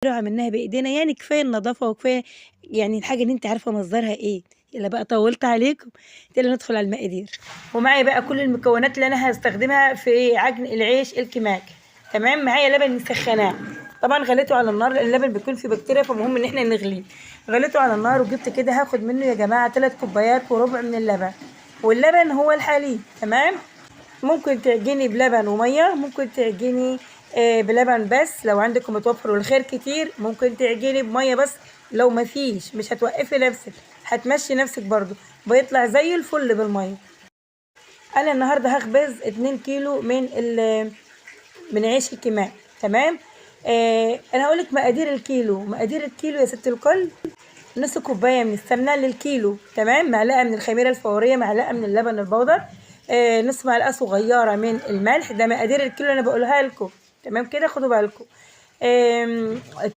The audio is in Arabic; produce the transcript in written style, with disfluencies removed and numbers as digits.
عملناها بإيدينا، يعني كفاية النضافة وكفاية يعني الحاجة اللي أنتِ عارفة مصدرها إيه. يالّا بقى طوّلت عليكم، يالّا ندخل على المقادير. ومعايا بقى كل المكونات اللي أنا هاستخدمها في عجن العيش الكماكي، تمام. معايا لبن مسخّناه، طبعًا غليته على النار لإن اللبن بيكون فيه بكتيريا فمهم إن إحنا نغليه. غليته على النار وجبت كده هاخد منه يا جماعة 3 كوبايات وربع من اللبن، واللبن هو الحليب، تمام. ممكن تعجني بلبن ومية، ممكن تعجني بلبن بس لو عندك متوفر والخير كتير، ممكن تعجني بمية بس لو مفيش، مش هتوقفي نفسك، هتمشي نفسك برضو، بيطلع زي الفل بالمية. أنا النهاردة هخبز 2 كيلو من عيش الكمام، تمام. أنا هقولك مقادير الكيلو. مقادير الكيلو يا ست الكل: نص كوباية من السمنة للكيلو، تمام. معلقة من الخميرة الفورية، معلقة من اللبن البودر، نص معلقة صغيرة من الملح. ده مقادير الكيلو أنا بقولها لكم، تمام كده خدوا بالكم.